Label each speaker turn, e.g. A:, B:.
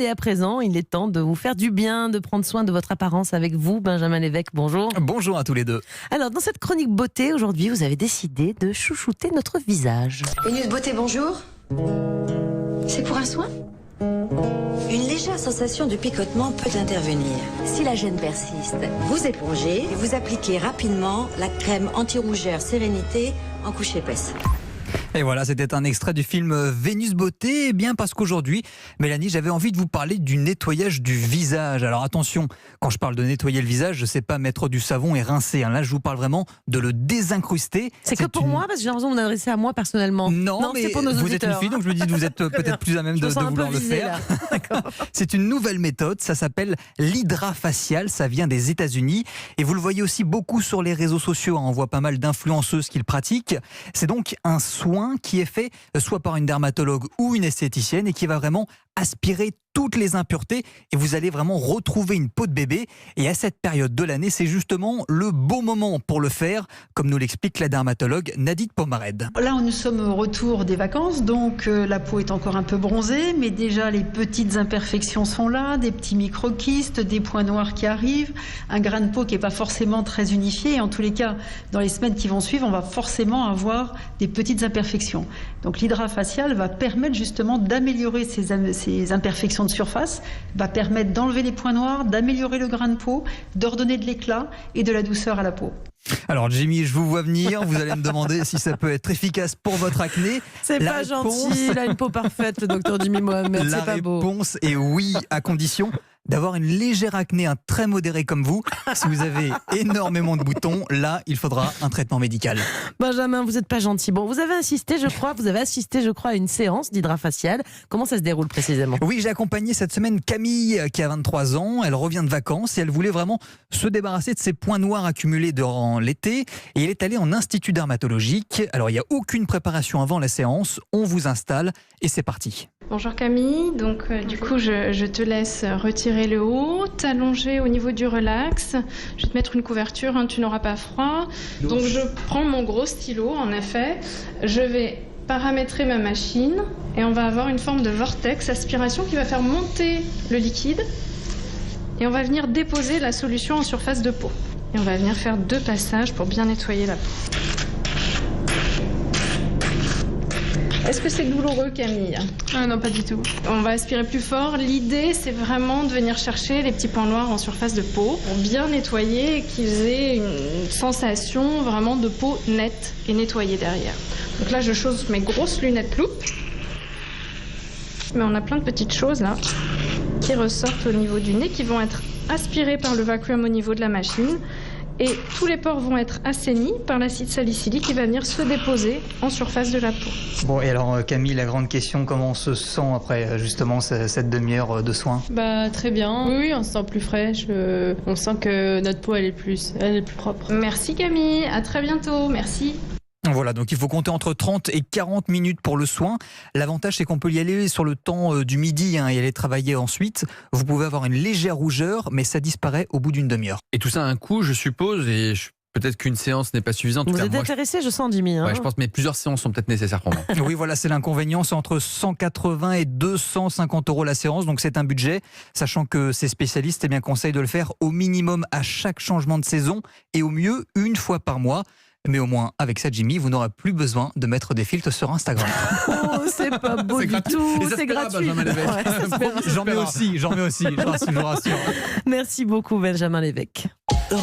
A: Et à présent, il est temps de vous faire du bien, de prendre soin de votre apparence avec vous, Benjamin Lévesque. Bonjour.
B: Bonjour à tous les deux.
A: Alors, dans cette chronique beauté, aujourd'hui, vous avez décidé de chouchouter notre visage.
C: Vénus Beauté, bonjour. C'est pour un soin ? Une légère sensation de picotement peut intervenir. Si la gêne persiste, vous épongez et vous appliquez rapidement la crème anti-rougeur Sérénité en couche épaisse.
B: Et voilà, c'était un extrait du film Vénus Beauté. Eh bien, parce qu'aujourd'hui, Mélanie, j'avais envie de vous parler du nettoyage du visage. Alors attention, quand je parle de nettoyer le visage, je ne sais pas mettre du savon et rincer. Là, je vous parle vraiment de le désincruster.
A: C'est que pour moi, parce que j'ai l'impression de vous adresser à moi personnellement.
B: Non, mais
A: c'est pour nos
B: vous
A: auditeurs.
B: êtes une fille, donc je me dis que vous êtes peut-être plus à même de vouloir le faire. C'est une nouvelle méthode, ça s'appelle l'hydrafacial, ça vient des États-Unis. Et vous le voyez aussi beaucoup sur les réseaux sociaux, on voit pas mal d'influenceuses qui le pratiquent. C'est donc un soin qui est fait soit par une dermatologue ou une esthéticienne et qui va vraiment aspirer toutes les impuretés et vous allez vraiment retrouver une peau de bébé. Et à cette période de l'année, c'est justement le bon moment pour le faire, comme nous l'explique la dermatologue Nadine Pomarède.
D: Là, nous sommes au retour des vacances, donc la peau est encore un peu bronzée, mais déjà les petites imperfections sont là, des petits micro-kystes, des points noirs qui arrivent, un grain de peau qui n'est pas forcément très unifié. Et en tous les cas, dans les semaines qui vont suivre, on va forcément avoir des petites imperfections. Donc l'hydrafacial va permettre justement d'améliorer ces imperfections de surface, va permettre d'enlever les points noirs, d'améliorer le grain de peau, de redonner de l'éclat et de la douceur à la peau.
B: Alors Jimmy, je vous vois venir, vous allez me demander si ça peut être efficace pour votre acné.
A: C'est pas gentil, il a une peau parfaite, le docteur Jimmy Mohamed, c'est pas beau.
B: La réponse est oui, à condition d'avoir une légère acné, un très modéré comme vous. Si vous avez énormément de boutons, là, il faudra un traitement médical.
A: Benjamin, vous n'êtes pas gentil. Bon, vous avez assisté, je crois, à une séance d'hydrafacial. Comment ça se déroule précisément ?
B: Oui, j'ai accompagné cette semaine Camille, qui a 23 ans. Elle revient de vacances et elle voulait vraiment se débarrasser de ses points noirs accumulés durant l'été. Et elle est allée en institut dermatologique. Alors, il n'y a aucune préparation avant la séance. On vous installe et c'est parti.
E: Bonjour Camille, donc du coup je te laisse retirer le haut, t'allonger au niveau du relax, je vais te mettre une couverture, tu n'auras pas froid. Donc je prends mon gros stylo en effet, je vais paramétrer ma machine et on va avoir une forme de vortex aspiration qui va faire monter le liquide et on va venir déposer la solution en surface de peau. Et on va venir faire 2 passages pour bien nettoyer la peau. Est-ce que c'est douloureux, Camille ?
F: Non, pas du tout.
E: On va aspirer plus fort. L'idée, c'est vraiment de venir chercher les petits points noirs en surface de peau pour bien nettoyer et qu'ils aient une sensation vraiment de peau nette et nettoyée derrière. Donc là, je chausse mes grosses lunettes loupe. Mais on a plein de petites choses là qui ressortent au niveau du nez, qui vont être aspirées par le vacuum au niveau de la machine. Et tous les pores vont être assainis par l'acide salicylique qui va venir se déposer en surface de la peau.
B: Bon, et alors Camille, la grande question, comment on se sent après justement cette demi-heure de soins ?
F: Très bien. Oui, on se sent plus fraîche. On sent que notre peau elle est plus propre.
E: Merci Camille, à très bientôt. Merci.
B: Voilà, donc il faut compter entre 30 et 40 minutes pour le soin. L'avantage, c'est qu'on peut y aller sur le temps du midi et aller travailler ensuite. Vous pouvez avoir une légère rougeur, mais ça disparaît au bout d'une demi-heure.
G: Et tout ça a un coût, je suppose, et peut-être qu'une séance n'est pas suffisante.
A: Vous êtes intéressé, je sens, Jimmy.
G: Ouais, je pense, mais plusieurs séances sont peut-être nécessaires pour moi.
B: Oui, voilà, c'est l'inconvénient. C'est entre 180 et 250 € la séance, donc c'est un budget. Sachant que ces spécialistes conseillent de le faire au minimum à chaque changement de saison et au mieux une fois par mois. Mais au moins, avec ça, Jimmy, vous n'aurez plus besoin de mettre des filtres sur Instagram.
A: Oh, c'est pas beau du tout, c'est gratuit.
B: J'en mets aussi, je vous rassure.
A: Merci beaucoup, Benjamin Lévesque.